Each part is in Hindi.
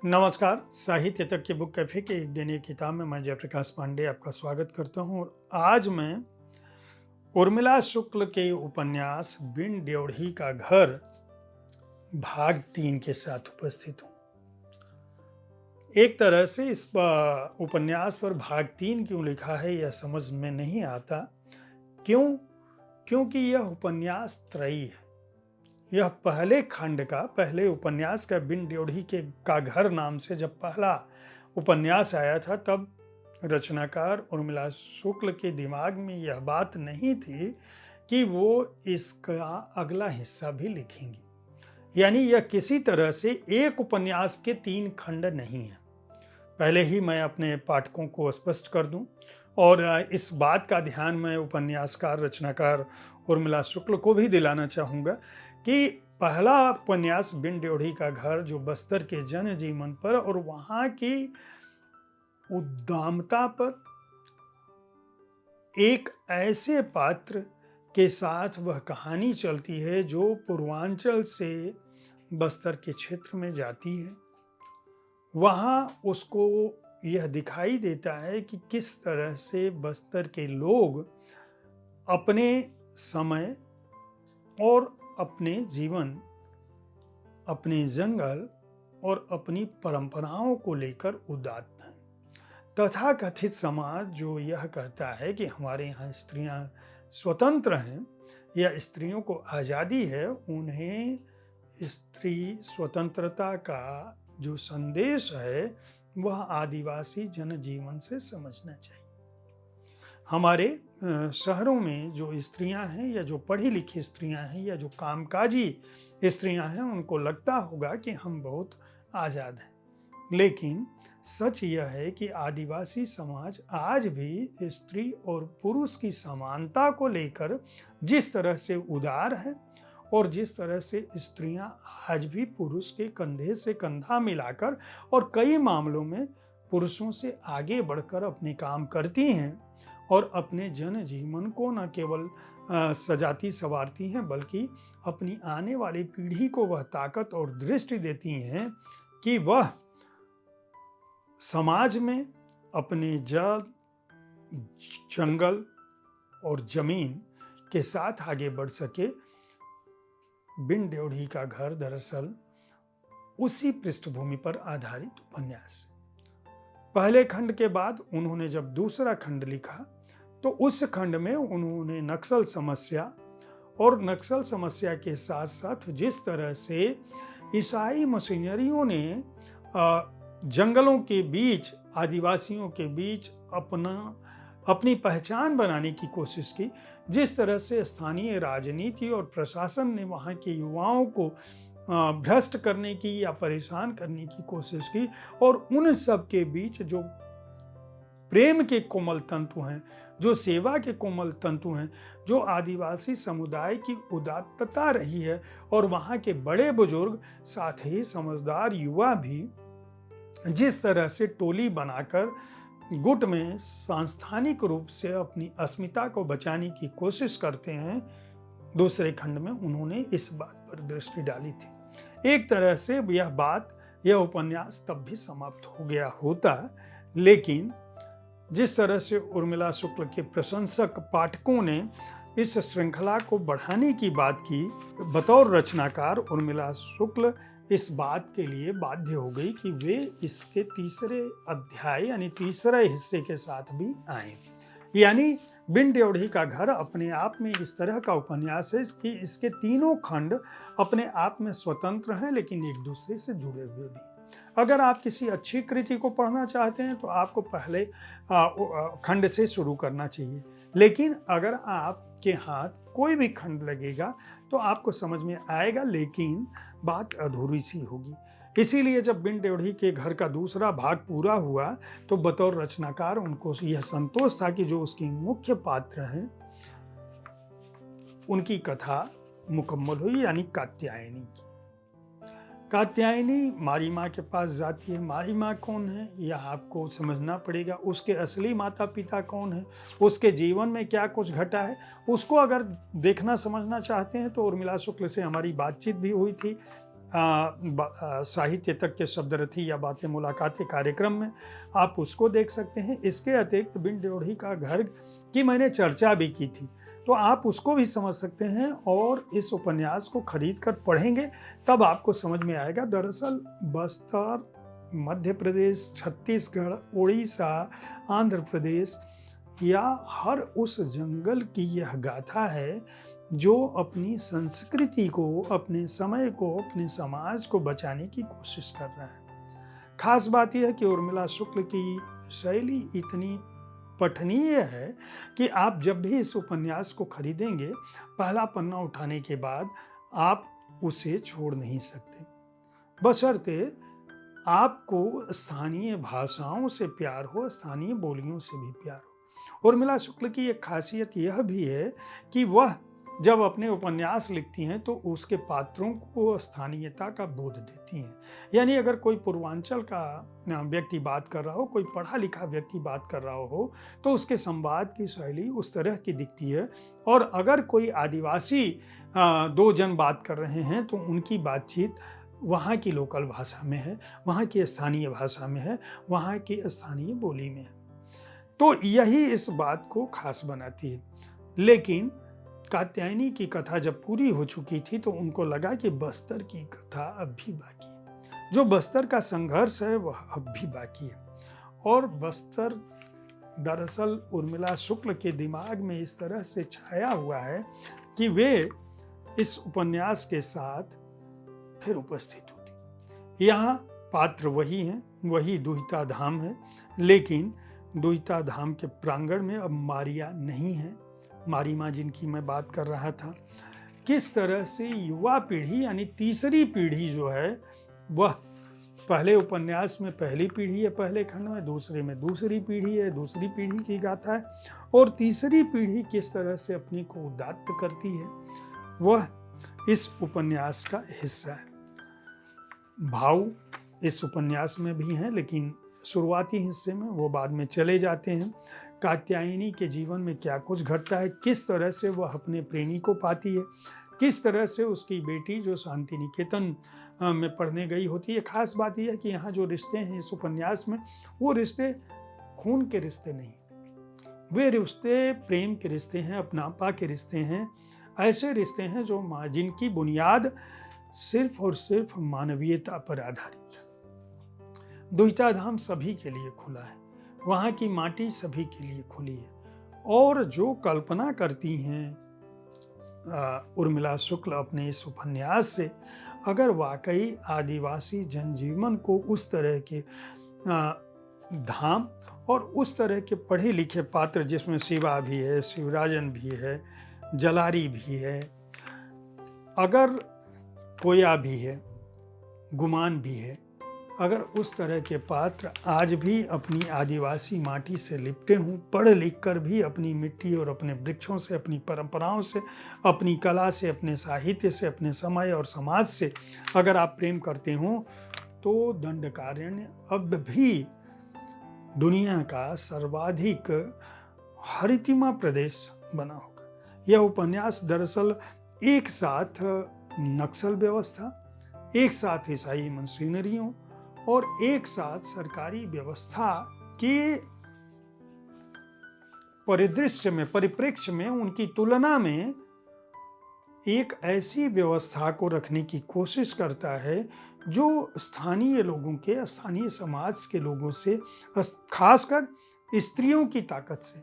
नमस्कार, साहित्य तक के बुक कैफ़े के एक दिन एक किताब में मैं जयप्रकाश पांडे आपका स्वागत करता हूँ और आज मैं उर्मिला शुक्ल के उपन्यास बिन ड्योढ़ी का घर भाग 3 के साथ उपस्थित हूँ। एक तरह से इस उपन्यास पर भाग 3 क्यों लिखा है यह समझ में नहीं आता। क्यों? क्योंकि यह उपन्यास त्रयी है। यह पहले उपन्यास का बिन ड्योढ़ी के का घर नाम से जब पहला उपन्यास आया था तब रचनाकार उर्मिला शुक्ल के दिमाग में यह बात नहीं थी कि वो इसका अगला हिस्सा भी लिखेंगी। यानी यह किसी तरह से एक उपन्यास के 3 खंड नहीं है। पहले ही मैं अपने पाठकों को स्पष्ट कर दूं और इस बात का ध्यान मैं उपन्यासकार रचनाकार उर्मिला शुक्ल को भी दिलाना चाहूँगा कि पहला उपन्यास बिन ड्योढ़ी का घर जो बस्तर के जनजीवन पर और वहाँ की उद्दामता पर एक ऐसे पात्र के साथ वह कहानी चलती है जो पूर्वांचल से बस्तर के क्षेत्र में जाती है। वहाँ उसको यह दिखाई देता है कि किस तरह से बस्तर के लोग अपने समय और अपने जीवन, अपने जंगल और अपनी परंपराओं को लेकर उदात्त हैं। तथाकथित समाज जो यह कहता है कि हमारे यहाँ स्त्रियां स्वतंत्र हैं या स्त्रियों को आज़ादी है, उन्हें स्त्री स्वतंत्रता का जो संदेश है वह आदिवासी जनजीवन से समझना चाहिए। हमारे शहरों में जो स्त्रियां हैं या जो पढ़ी लिखी स्त्रियां हैं या जो कामकाजी स्त्रियां हैं उनको लगता होगा कि हम बहुत आज़ाद हैं, लेकिन सच यह है कि आदिवासी समाज आज भी स्त्री और पुरुष की समानता को लेकर जिस तरह से उदार है और जिस तरह से स्त्रियां आज भी पुरुष के कंधे से कंधा मिलाकर और कई मामलों में पुरुषों से आगे बढ़कर अपने काम करती हैं और अपने जनजीवन को न केवल सजाती संवारती हैं बल्कि अपनी आने वाली पीढ़ी को वह ताकत और दृष्टि देती हैं कि वह समाज में अपने जल, जंगल और जमीन के साथ आगे बढ़ सके। बिन ड्योढ़ी का घर दरअसल उसी पृष्ठभूमि पर आधारित उपन्यास है। पहले खंड के बाद उन्होंने जब दूसरा खंड लिखा तो उस खंड में उन्होंने नक्सल समस्या के साथ साथ जिस तरह से ईसाई मशीनरियों ने जंगलों के बीच, आदिवासियों के बीच अपनी पहचान बनाने की कोशिश की, जिस तरह से स्थानीय राजनीति और प्रशासन ने वहाँ के युवाओं को भ्रष्ट करने की या परेशान करने की कोशिश की और उन सब के बीच जो प्रेम के कोमल तंतु हैं, जो सेवा के कोमल तंतु हैं, जो आदिवासी समुदाय की उदात्तता रही है और वहाँ के बड़े बुजुर्ग साथ ही समझदार युवा भी जिस तरह से टोली बनाकर गुट में सांस्थानिक रूप से अपनी अस्मिता को बचाने की कोशिश करते हैं, दूसरे खंड में उन्होंने इस बात पर दृष्टि डाली थी। एक तरह से यह उपन्यास तब भी समाप्त हो गया होता, लेकिन जिस तरह से उर्मिला शुक्ल के प्रशंसक पाठकों ने इस श्रृंखला को बढ़ाने की बात की, बतौर रचनाकार उर्मिला शुक्ल इस बात के लिए बाध्य हो गई कि वे इसके तीसरे अध्याय यानी तीसरे हिस्से के साथ भी आए। यानी बिन ड्योढ़ी का घर अपने आप में इस तरह का उपन्यास है कि इसके तीनों खंड अपने आप में स्वतंत्र हैं लेकिन एक दूसरे से जुड़े हुए भी। अगर आप किसी अच्छी कृति को पढ़ना चाहते हैं तो आपको पहले खंड से शुरू करना चाहिए, लेकिन अगर आपके हाथ कोई भी खंड लगेगा तो आपको समझ में आएगा, लेकिन बात अधूरी सी होगी। इसीलिए जब बिन ड्योढ़ी के घर का दूसरा भाग पूरा हुआ तो बतौर रचनाकार उनको यह संतोष था कि जो उसकी मुख्य पात्र हैं उनकी कथा मुकम्मल हुई, यानी कात्यायनी की। कात्यायनी मारी माँ के पास जाती है। मारी माँ कौन है यह आपको समझना पड़ेगा, उसके असली माता पिता कौन है, उसके जीवन में क्या कुछ घटा है, उसको अगर देखना समझना चाहते हैं तो उर्मिला शुक्ल से हमारी बातचीत भी हुई थी। साहित्य तक के शब्दरथी या बातें मुलाकातें कार्यक्रम में आप उसको देख सकते हैं। इसके अतिरिक्त बिन ड्योढ़ी का घर की मैंने चर्चा भी की थी, तो आप उसको भी समझ सकते हैं और इस उपन्यास को खरीद कर पढ़ेंगे तब आपको समझ में आएगा। दरअसल बस्तर, मध्य प्रदेश, छत्तीसगढ़, उड़ीसा, आंध्र प्रदेश या हर उस जंगल की यह गाथा है जो अपनी संस्कृति को, अपने समय को, अपने समाज को बचाने की कोशिश कर रहा है। खास बात यह है कि उर्मिला शुक्ल की शैली इतनी पठनीय है कि आप जब भी इस उपन्यास को खरीदेंगे, पहला पन्ना उठाने के बाद आप उसे छोड़ नहीं सकते, बशर्ते आपको स्थानीय भाषाओं से प्यार हो, स्थानीय बोलियों से भी प्यार हो। उर्मिला शुक्ल की एक खासियत यह भी है कि वह जब अपने उपन्यास लिखती हैं तो उसके पात्रों को स्थानीयता का बोध देती हैं। यानी अगर कोई पूर्वांचल का व्यक्ति बात कर रहा हो, कोई पढ़ा लिखा व्यक्ति बात कर रहा हो, तो उसके संवाद की शैली उस तरह की दिखती है। और अगर कोई आदिवासी दो जन बात कर रहे हैं तो उनकी बातचीत वहाँ की लोकल भाषा में है, वहाँ की स्थानीय भाषा में है, वहाँ की स्थानीय बोली में है। तो यही इस बात को खास बनाती है। लेकिन कात्यायनी की कथा जब पूरी हो चुकी थी तो उनको लगा कि बस्तर की कथा अब भी बाकी है, जो बस्तर का संघर्ष है वह अब भी बाकी है। और बस्तर दरअसल उर्मिला शुक्ल के दिमाग में इस तरह से छाया हुआ है कि वे इस उपन्यास के साथ फिर उपस्थित होती। यहाँ पात्र वही हैं, वही दुहिता धाम है, लेकिन दुहिता धाम के प्रांगण में अब मारिया नहीं है, मारी माँ जिनकी मैं बात कर रहा था। किस तरह से युवा पीढ़ी यानी तीसरी पीढ़ी जो है वह पहले उपन्यास में पहली पीढ़ी है, पहले खंड में, दूसरे में दूसरी पीढ़ी है, दूसरी पीढ़ी की गाथा है, और तीसरी पीढ़ी किस तरह से अपने को उदात्त करती है वह इस उपन्यास का हिस्सा है। भाव इस उपन्यास में भी हैं, लेकिन शुरुआती हिस्से में वो बाद में चले जाते हैं। कात्यायनी के जीवन में क्या कुछ घटता है, किस तरह से वह अपने प्रेमी को पाती है, किस तरह से उसकी बेटी जो शांति निकेतन में पढ़ने गई होती है। खास बात यह है कि यहाँ जो रिश्ते हैं इस उपन्यास में, वो रिश्ते खून के रिश्ते नहीं, वे रिश्ते प्रेम के रिश्ते हैं, अपनापा के रिश्ते हैं, ऐसे रिश्ते हैं जो जिनकी बुनियाद सिर्फ और सिर्फ मानवीयता पर आधारित है। दुहिता धाम सभी के लिए खुला है, वहाँ की माटी सभी के लिए खुली है। और जो कल्पना करती हैं उर्मिला शुक्ल अपने इस उपन्यास से, अगर वाकई आदिवासी जनजीवन को उस तरह के धाम और उस तरह के पढ़े लिखे पात्र, जिसमें शिवा भी है, शिवराजन भी है, जलारी भी है, अगर कोया भी है, गुमान भी है, अगर उस तरह के पात्र आज भी अपनी आदिवासी माटी से लिपटे हों, पढ़ लिख कर भी अपनी मिट्टी और अपने वृक्षों से, अपनी परंपराओं से, अपनी कला से, अपने साहित्य से, अपने समय और समाज से अगर आप प्रेम करते हों, तो दंडकारण्य अब भी दुनिया का सर्वाधिक हरितिमा प्रदेश बना होगा। यह उपन्यास दरअसल एक साथ नक्सल व्यवस्था, एक साथ ईसाई मशीनरियों और एक साथ सरकारी व्यवस्था के परिदृश्य में, परिप्रेक्ष्य में, उनकी तुलना में एक ऐसी व्यवस्था को रखने की कोशिश करता है जो स्थानीय लोगों के, स्थानीय समाज के लोगों से, खासकर स्त्रियों की ताकत से,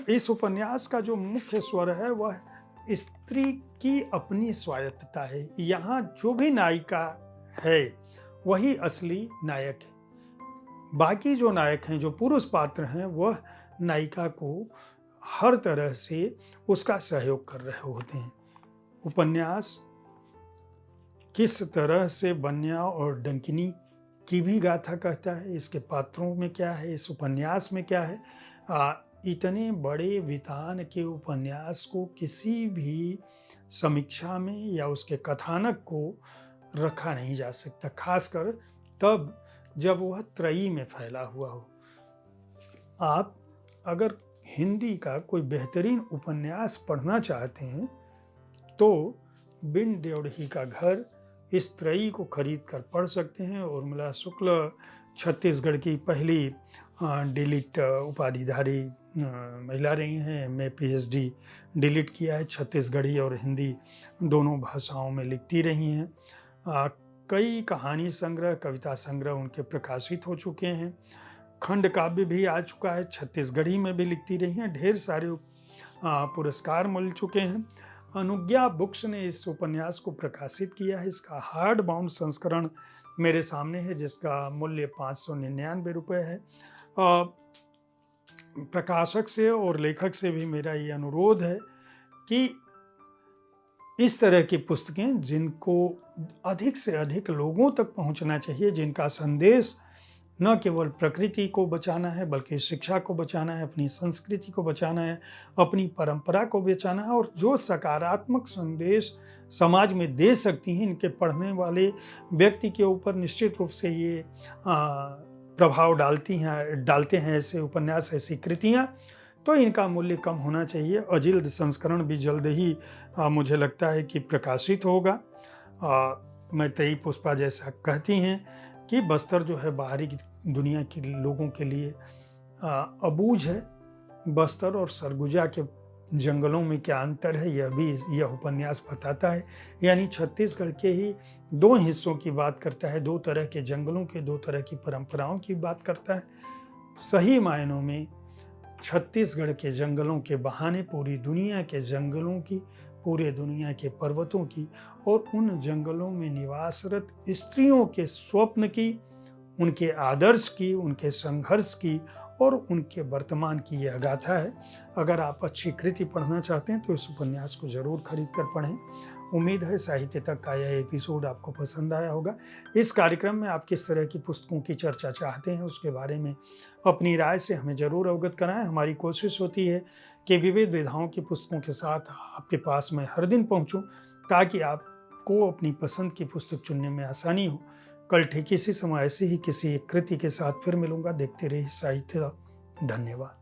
इस उपन्यास का जो मुख्य स्वर है वह स्त्री की अपनी स्वायत्तता है। यहाँ जो भी नायिका है वही असली नायक है। बाकी जो नायक हैं, जो पुरुष पात्र हैं, वह नायिका को हर तरह से उसका सहयोग कर रहे होते हैं। उपन्यास किस तरह से बन्या और डंकिनी की भी गाथा कहता है, इसके पात्रों में क्या है, इस उपन्यास में क्या है। इतने बड़े वितान के उपन्यास को किसी भी समीक्षा में या उसके कथानक को रखा नहीं जा सकता, खासकर तब जब वह त्रयी में फैला हुआ हो। आप अगर हिंदी का कोई बेहतरीन उपन्यास पढ़ना चाहते हैं तो बिन ड्योढ़ी का घर इस त्रयी को खरीद कर पढ़ सकते हैं। उर्मिला शुक्ल छत्तीसगढ़ की पहली डिलीट उपाधिधारी महिला रही हैं। एमए पीएचडी डिलीट किया है, छत्तीसगढ़ी और हिंदी दोनों भाषाओं में लिखती रही हैं। कई कहानी संग्रह, कविता संग्रह उनके प्रकाशित हो चुके हैं। खंड काव्य भी आ चुका है, छत्तीसगढ़ी में भी लिखती रही हैं। ढेर सारे पुरस्कार मिल चुके हैं। अनुज्ञा बुक्स ने इस उपन्यास को प्रकाशित किया है। इसका हार्ड बाउंड संस्करण मेरे सामने है, जिसका मूल्य 599 रुपये है। प्रकाशक से और लेखक से भी मेरा ये अनुरोध है कि इस तरह की पुस्तकें जिनको अधिक से अधिक लोगों तक पहुंचना चाहिए, जिनका संदेश न केवल प्रकृति को बचाना है बल्कि शिक्षा को बचाना है, अपनी संस्कृति को बचाना है, अपनी परंपरा को बचाना है, और जो सकारात्मक संदेश समाज में दे सकती हैं, इनके पढ़ने वाले व्यक्ति के ऊपर निश्चित रूप से ये प्रभाव डालते हैं ऐसे उपन्यास, ऐसी कृतियाँ, तो इनका मूल्य कम होना चाहिए। अजिल्द संस्करण भी जल्द ही मुझे लगता है कि प्रकाशित होगा। मैत्रेयी पुष्पा जैसा कहती हैं कि बस्तर जो है बाहरी दुनिया के लोगों के लिए अबूझ है। बस्तर और सरगुजा के जंगलों में क्या अंतर है, यह उपन्यास बताता है। यानी छत्तीसगढ़ के ही दो हिस्सों की बात करता है, दो तरह के जंगलों के, दो तरह की परंपराओं की बात करता है। सही मायनों में छत्तीसगढ़ के जंगलों के बहाने पूरी दुनिया के जंगलों की, पूरे दुनिया के पर्वतों की और उन जंगलों में निवासरत स्त्रियों के स्वप्न की, उनके आदर्श की, उनके संघर्ष की और उनके वर्तमान की यह गाथा है। अगर आप अच्छी कृति पढ़ना चाहते हैं तो इस उपन्यास को जरूर खरीद कर पढ़ें। उम्मीद है साहित्य तक का यह एपिसोड आपको पसंद आया होगा। इस कार्यक्रम में आप किस तरह की पुस्तकों की चर्चा चाहते हैं, उसके बारे में अपनी राय से हमें जरूर अवगत कराएं। हमारी कोशिश होती है कि विविध विधाओं की पुस्तकों के साथ आपके पास मैं हर दिन पहुंचूं, ताकि आपको अपनी पसंद की पुस्तक चुनने में आसानी हो। कल ठीक इसी समय ऐसी ही किसी एक कृति के साथ फिर मिलूंगा। देखते रहिए साहित्य। धन्यवाद।